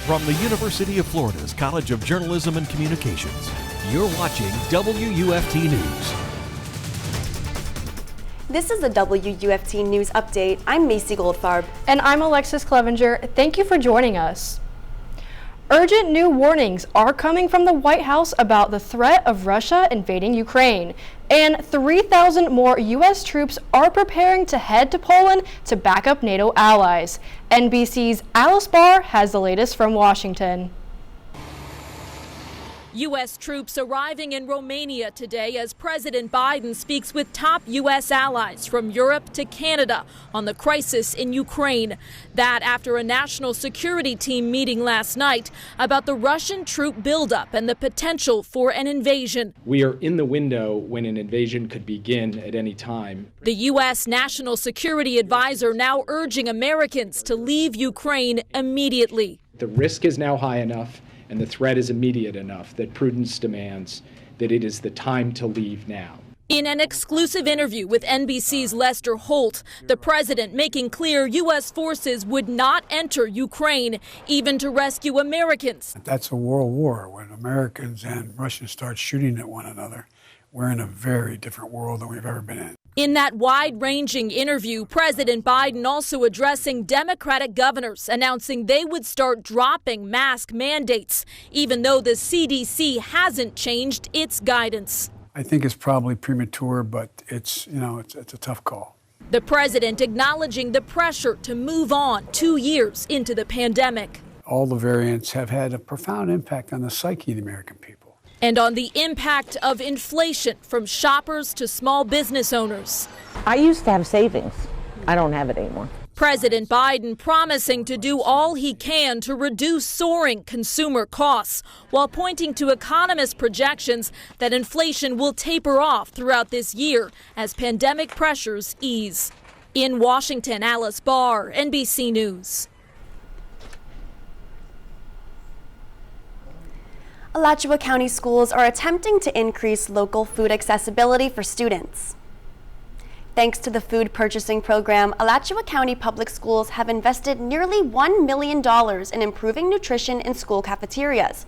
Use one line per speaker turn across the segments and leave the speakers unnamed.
From the University of Florida's College of Journalism and Communications, you're watching WUFT News.
This is the WUFT News Update. I'm Macie Goldfarb.
And I'm Alexus Cleavenger. Thank you for joining us. Urgent new warnings are coming from the White House about the threat of Russia invading Ukraine. And 3,000 more U.S. troops are preparing to head to Poland to back up NATO allies. NBC's Alice Barr has the latest from Washington.
U.S. troops arriving in Romania today as President Biden speaks with top U.S. allies from Europe to Canada on the crisis in Ukraine. That after a national security team meeting last night about the Russian troop buildup and the potential for an invasion.
We are in the window when an invasion could begin at any time.
The U.S. National Security Advisor now urging Americans to leave Ukraine immediately.
The risk is now high enough and the threat is immediate enough that prudence demands that it is the time to leave now.
In an exclusive interview with NBC's Lester Holt, the president making clear U.S. forces would not enter Ukraine, even to rescue Americans.
That's a world war. When Americans and Russians start shooting at one another, we're in a very different world than we've ever been in.
In that wide-ranging interview, President Biden also addressing Democratic governors, announcing they would start dropping mask mandates, even though the CDC hasn't changed its guidance.
I think it's probably premature, but it's a tough call.
The president acknowledging the pressure to move on 2 years into the pandemic.
All the variants have had a profound impact on the psyche of the American people.
And on the impact of inflation from shoppers to small business owners.
I used to have savings. I don't have it anymore.
President Biden promising to do all he can to reduce soaring consumer costs, while pointing to economist projections that inflation will taper off throughout this year as pandemic pressures ease. In Washington, Alice Barr, NBC News.
Alachua County schools are attempting to increase local food accessibility for students. Thanks to the food purchasing program, Alachua County Public Schools have invested nearly $1 million in improving nutrition in school cafeterias.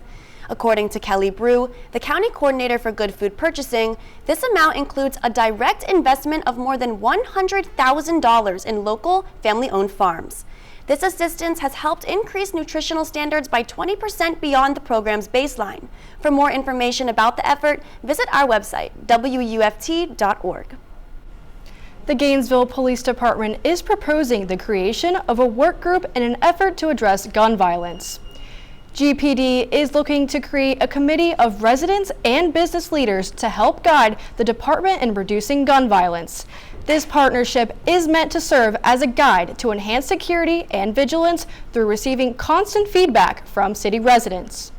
According to Kelly Brew, the county coordinator for good food purchasing, this amount includes a direct investment of more than $100,000 in local family-owned farms. This assistance has helped increase nutritional standards by 20% beyond the program's baseline. For more information about the effort, visit our website, wuft.org.
The Gainesville Police Department is proposing the creation of a work group in an effort to address gun violence. GPD is looking to create a committee of residents and business leaders to help guide the department in reducing gun violence. This partnership is meant to serve as a guide to enhance security and vigilance through receiving constant feedback from city residents.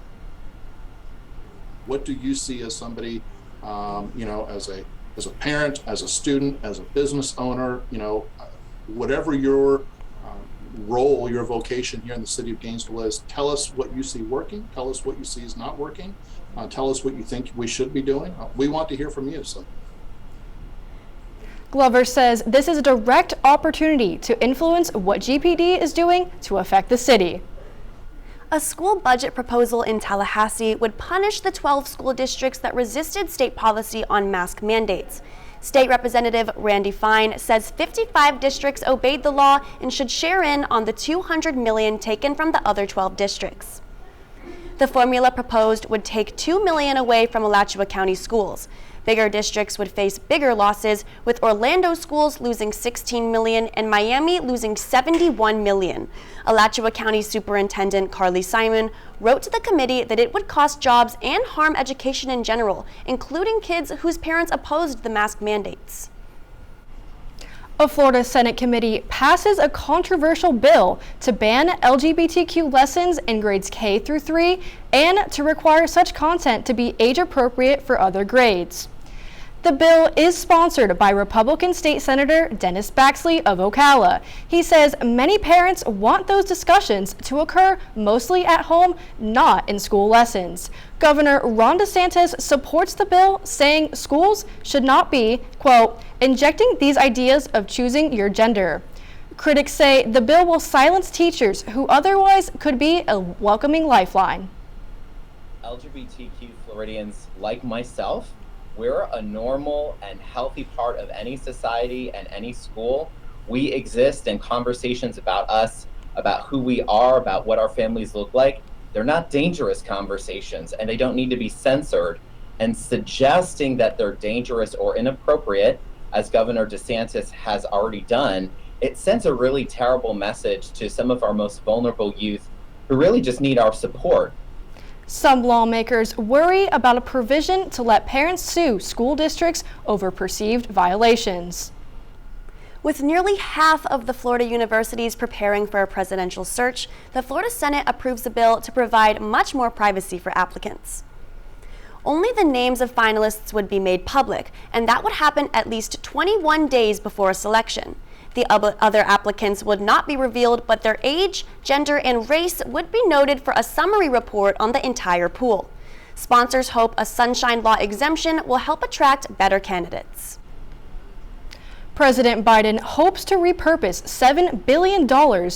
What do you see as somebody, as a parent, as a student, as a business owner, whatever your role, your vocation here in the city of Gainesville is, tell us what you see working, tell us what you see is not working, tell us what you think we should be doing. We want to hear from you. So.
Glover says this is a direct opportunity to influence what GPD is doing to affect the city.
A school budget proposal in Tallahassee would punish the 12 school districts that resisted state policy on mask mandates. State Representative Randy Fine says 55 districts obeyed the law and should share in on the $200 million taken from the other 12 districts. The formula proposed would take $2 million away from Alachua County schools. Bigger districts would face bigger losses, with Orlando schools losing $16 million and Miami losing $71 million. Alachua County Superintendent Carly Simon wrote to the committee that it would cost jobs and harm education in general, including kids whose parents opposed the mask mandates.
A Florida Senate committee passes a controversial bill to ban LGBTQ lessons in grades K through 3 and to require such content to be age appropriate for other grades. The bill is sponsored by Republican State Senator Dennis Baxley of Ocala. He says many parents want those discussions to occur mostly at home, not in school lessons. Governor Ron DeSantis supports the bill, saying schools should not be, quote, injecting these ideas of choosing your gender. Critics say the bill will silence teachers who otherwise could be a welcoming lifeline.
LGBTQ Floridians like myself, we're a normal and healthy part of any society and any school. We exist in conversations about us, about who we are, about what our families look like. They're not dangerous conversations, and they don't need to be censored. And suggesting that they're dangerous or inappropriate, as Governor DeSantis has already done, it sends a really terrible message to some of our most vulnerable youth who really just need our support.
Some lawmakers worry about a provision to let parents sue school districts over perceived violations.
With nearly half of the Florida universities preparing for a presidential search, the Florida Senate approves a bill to provide much more privacy for applicants. Only the names of finalists would be made public, and that would happen at least 21 days before a selection. The other applicants would not be revealed, but their age, gender, and race would be noted for a summary report on the entire pool. Sponsors hope a Sunshine Law exemption will help attract better candidates.
President Biden hopes to repurpose $7 billion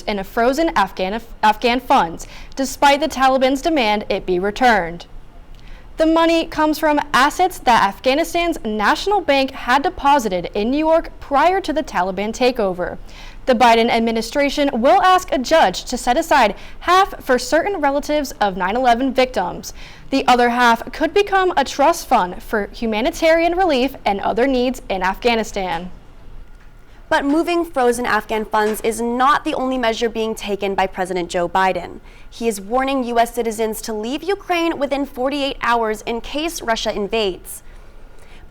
in a frozen Afghan funds, despite the Taliban's demand it be returned. The money comes from assets that Afghanistan's national bank had deposited in New York prior to the Taliban takeover. The Biden administration will ask a judge to set aside half for certain relatives of 9/11 victims. The other half could become a trust fund for humanitarian relief and other needs in Afghanistan.
But moving frozen Afghan funds is not the only measure being taken by President Joe Biden. He is warning U.S. citizens to leave Ukraine within 48 hours in case Russia invades.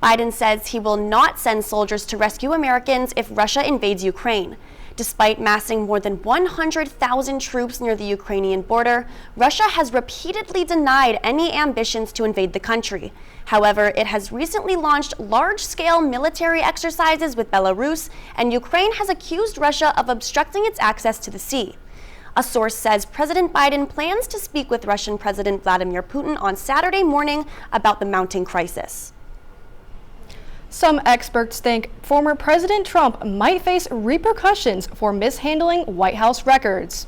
Biden says he will not send soldiers to rescue Americans if Russia invades Ukraine. Despite massing more than 100,000 troops near the Ukrainian border, Russia has repeatedly denied any ambitions to invade the country. However, it has recently launched large-scale military exercises with Belarus, and Ukraine has accused Russia of obstructing its access to the sea. A source says President Biden plans to speak with Russian President Vladimir Putin on Saturday morning about the mounting crisis.
Some experts think former President Trump might face repercussions for mishandling White House records.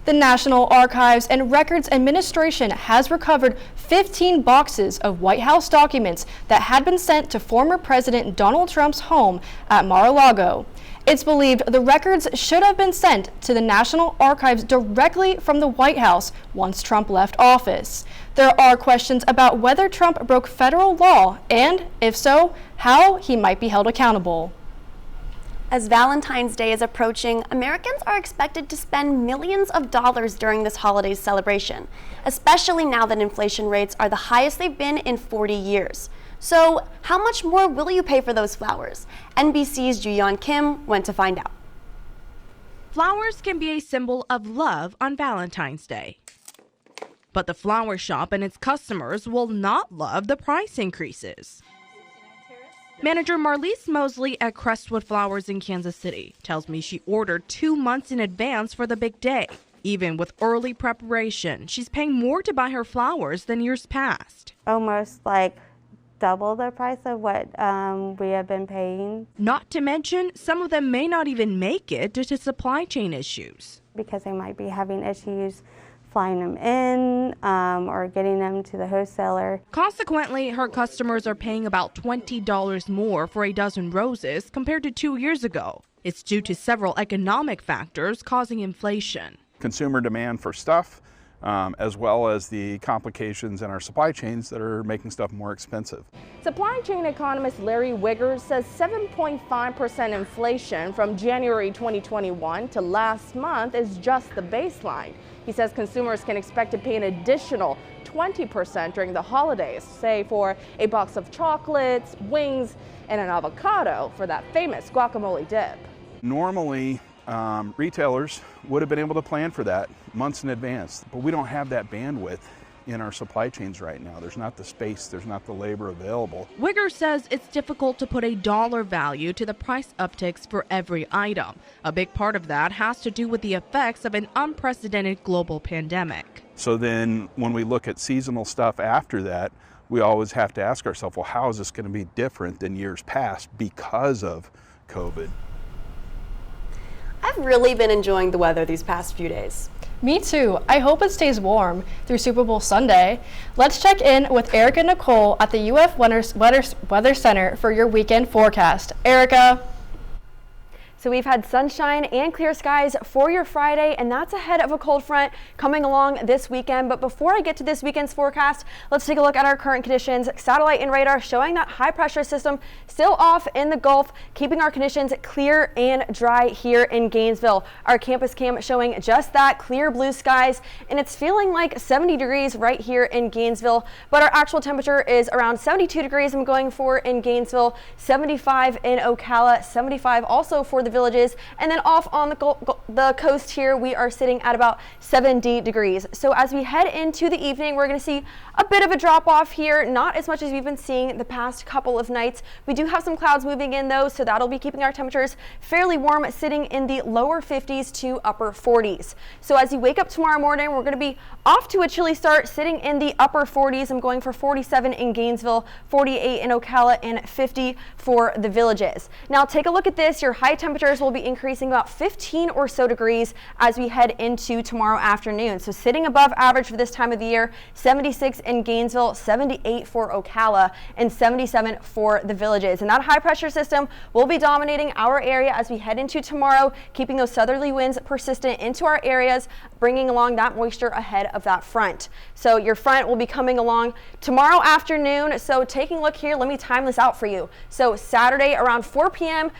The National Archives and Records Administration has recovered 15 boxes of White House documents that had been sent to former President Donald Trump's home at Mar-a-Lago. It's believed the records should have been sent to the National Archives directly from the White House once Trump left office. There are questions about whether Trump broke federal law and, if so, how he might be held accountable.
As Valentine's Day is approaching, Americans are expected to spend millions of dollars during this holiday celebration, especially now that inflation rates are the highest they've been in 40 years. So, how much more will you pay for those flowers? NBC's Juyeon Kim went to find out.
Flowers can be a symbol of love on Valentine's Day. But the flower shop and its customers will not love the price increases. Manager Marlise Mosley at Crestwood Flowers in Kansas City tells me she ordered 2 months in advance for the big day. Even with early preparation, she's paying more to buy her flowers than years past.
Almost like double the price of what we have been paying.
Not to mention, some of them may not even make it due to supply chain issues.
Because they might be having issues flying them in or getting them to the wholesaler.
Consequently, her customers are paying about $20 more for a dozen roses compared to 2 years ago. It's due to several economic factors causing inflation.
Consumer demand for stuff, as well as the complications in our supply chains that are making stuff more expensive.
Supply chain economist Larry Wiggers says 7.5% inflation from January 2021 to last month is just the baseline. He says consumers can expect to pay an additional 20% during the holidays, say for a box of chocolates, wings, and an avocado for that famous guacamole dip.
Normally, retailers would have been able to plan for that months in advance, but we don't have that bandwidth in our supply chains right now. There's not the space, there's not the labor available.
Wiggers says it's difficult to put a dollar value to the price upticks for every item. A big part of that has to do with the effects of an unprecedented global pandemic.
So then when we look at seasonal stuff after that, we always have to ask ourselves, well, how is this going to be different than years past because of COVID?
I've really been enjoying the weather these past few days.
Me too. I hope it stays warm through Super Bowl Sunday. Let's check in with Erica and Nicole at the UF Weather Center for your weekend forecast. Erica.
So we've had sunshine and clear skies for your Friday, and that's ahead of a cold front coming along this weekend. But before I get to this weekend's forecast, let's take a look at our current conditions. Satellite and radar showing that high pressure system still off in the Gulf, keeping our conditions clear and dry here in Gainesville. Our campus cam showing just that, clear blue skies, and it's feeling like 70 degrees right here in Gainesville. But our actual temperature is around 72 degrees I'm going for in Gainesville, 75 in Ocala, 75 also for the Villages, and then off on the coast here we are sitting at about 70 degrees. So as we head into the evening, we're going to see a bit of a drop off here, not as much as we've been seeing the past couple of nights. We do have some clouds moving in though, so that'll be keeping our temperatures fairly warm, sitting in the lower 50s to upper 40s. So as you wake up tomorrow morning, we're going to be off to a chilly start, sitting in the upper 40s. I'm going for 47 in Gainesville, 48 in Ocala, and 50 for the Villages. Now take a look at this. Your high temperatures will be increasing about 15 or so degrees as we head into tomorrow afternoon. So sitting above average for this time of the year, 76 in Gainesville, 78 for Ocala, and 77 for the Villages. And that high pressure system will be dominating our area as we head into tomorrow, keeping those southerly winds persistent into our areas, bringing along that moisture ahead of that front. So your front will be coming along tomorrow afternoon. So taking a look here, let me time this out for you. So Saturday around 4 p.m.,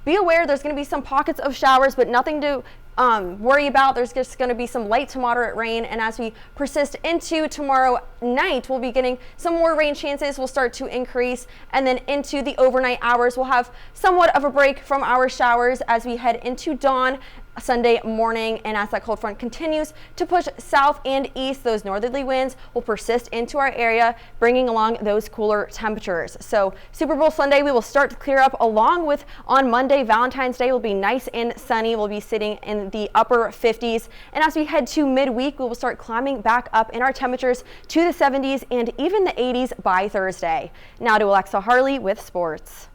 be aware there's going to be some pockets of showers, but nothing to worry about. There's just going to be some light to moderate rain, and as we persist into tomorrow night, we'll be getting some more rain chances will start to increase, and then into the overnight hours we'll have somewhat of a break from our showers as we head into dawn Sunday morning. And as that cold front continues to push south and east, those northerly winds will persist into our area, bringing along those cooler temperatures. So Super Bowl Sunday, we will start to clear up, along with on Monday, Valentine's Day will be nice and sunny. We'll be sitting in the upper 50s. And as we head to midweek, we will start climbing back up in our temperatures to the 70s and even the 80s by Thursday. Now to Alexa Harley with sports.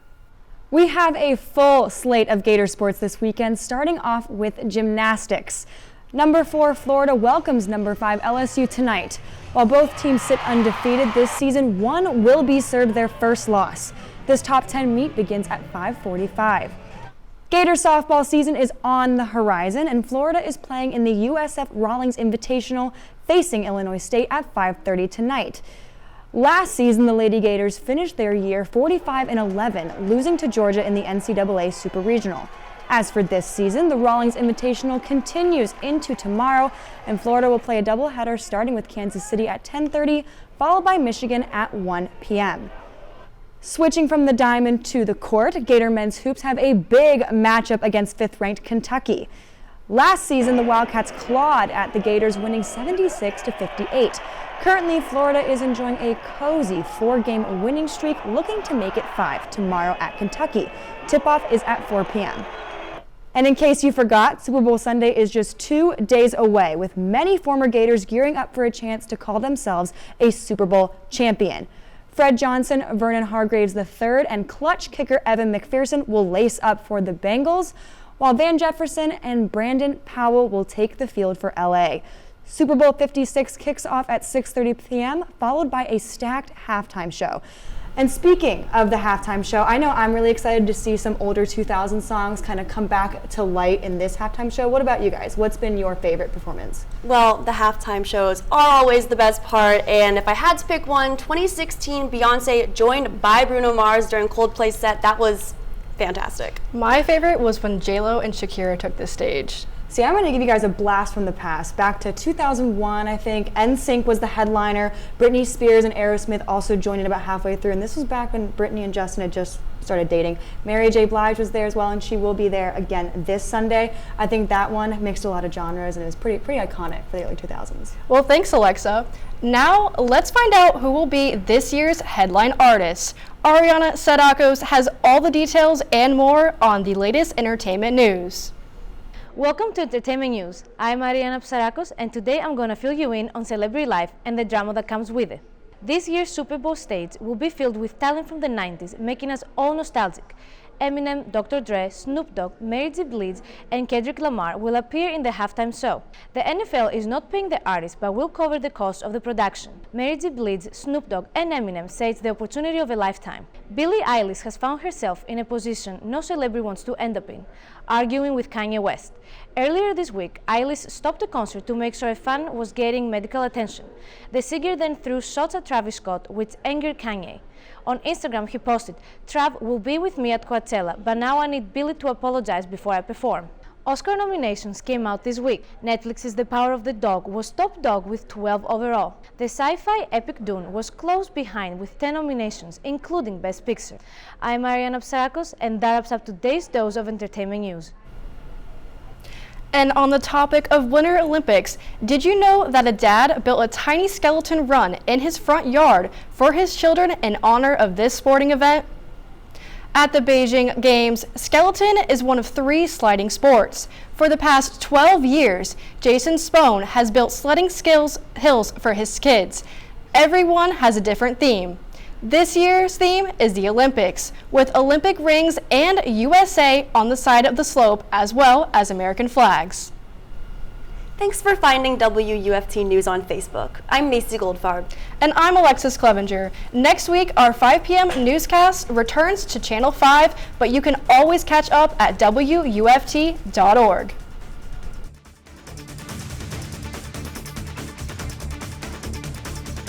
We have a full slate of Gator sports this weekend, starting off with gymnastics. Number 4 Florida welcomes number 5 LSU tonight. While both teams sit undefeated this season, one will be served their first loss. This top 10 meet begins at 5:45. Gator softball season is on the horizon, and Florida is playing in the USF Rawlings Invitational, facing Illinois State at 5:30 tonight. Last season, the Lady Gators finished their year 45-11, losing to Georgia in the NCAA Super Regional. As for this season, the Rawlings Invitational continues into tomorrow, and Florida will play a doubleheader starting with Kansas City at 10:30, followed by Michigan at 1 p.m. Switching from the diamond to the court, Gator men's hoops have a big matchup against 5th-ranked Kentucky. Last season, the Wildcats clawed at the Gators, winning 76-58. Currently, Florida is enjoying a cozy 4-game winning streak, looking to make it 5 tomorrow at Kentucky. Tip-off is at 4 p.m. And in case you forgot, Super Bowl Sunday is just 2 days away, with many former Gators gearing up for a chance to call themselves a Super Bowl champion. Fred Johnson, Vernon Hargraves III, and clutch kicker Evan McPherson will lace up for the Bengals, while Van Jefferson and Brandon Powell will take the field for LA. Super Bowl 56 kicks off at 6:30 p.m., followed by a stacked halftime show. And speaking of the halftime show, I know I'm really excited to see some older 2000 songs kind of come back to light in this halftime show. What about you guys? What's been your favorite performance?
Well, the halftime shows are always the best part, and if I had to pick one, 2016 Beyonce joined by Bruno Mars during Coldplay's set. That was fantastic.
My favorite was when J-Lo and Shakira took the stage.
See, I'm going to give you guys a blast from the past. Back to 2001, I think. NSYNC was the headliner. Britney Spears and Aerosmith also joined in about halfway through, and this was back when Britney and Justin had just started dating. Mary J. Blige was there as well, and she will be there again this Sunday. I think that one mixed a lot of genres, and it was pretty iconic for the early 2000s.
Well, thanks, Alexa. Now, let's find out who will be this year's headline artist. Ariana Psarakos has all the details and more on the latest entertainment news.
Welcome to Entertainment News. I'm Ariana Psarakos, and today I'm going to fill you in on celebrity life and the drama that comes with it. This year's Super Bowl stage will be filled with talent from the 90s, making us all nostalgic. Eminem, Dr. Dre, Snoop Dogg, Mary J. Blige, and Kendrick Lamar will appear in the halftime show. The NFL is not paying the artists but will cover the cost of the production. Mary J. Blige, Snoop Dogg, and Eminem say it's the opportunity of a lifetime. Billie Eilish has found herself in a position no celebrity wants to end up in, arguing with Kanye West. Earlier this week, Eilish stopped the concert to make sure a fan was getting medical attention. The singer then threw shots at Travis Scott, which angered Kanye. On Instagram, he posted, "Trav will be with me at Coachella, but now I need Billie to apologize before I perform." Oscar nominations came out this week. Netflix's The Power of the Dog was top dog with 12 overall. The sci-fi epic Dune was close behind with 10 nominations, including Best Picture. I'm Ariana Psarakos, and that wraps up today's dose of entertainment news.
And on the topic of Winter Olympics, did you know that a dad built a tiny skeleton run in his front yard for his children in honor of this sporting event? At the Beijing Games, skeleton is one of 3 sliding sports. For the past 12 years, Jason Spohn has built sledding hills for his kids. Everyone has a different theme. This year's theme is the Olympics, with Olympic rings and USA on the side of the slope, as well as American flags.
Thanks for finding WUFT News on Facebook. I'm Macie Goldfarb.
And I'm Alexus Cleavenger. Next week, our 5 p.m. newscast returns to Channel 5, but you can always catch up at WUFT.org.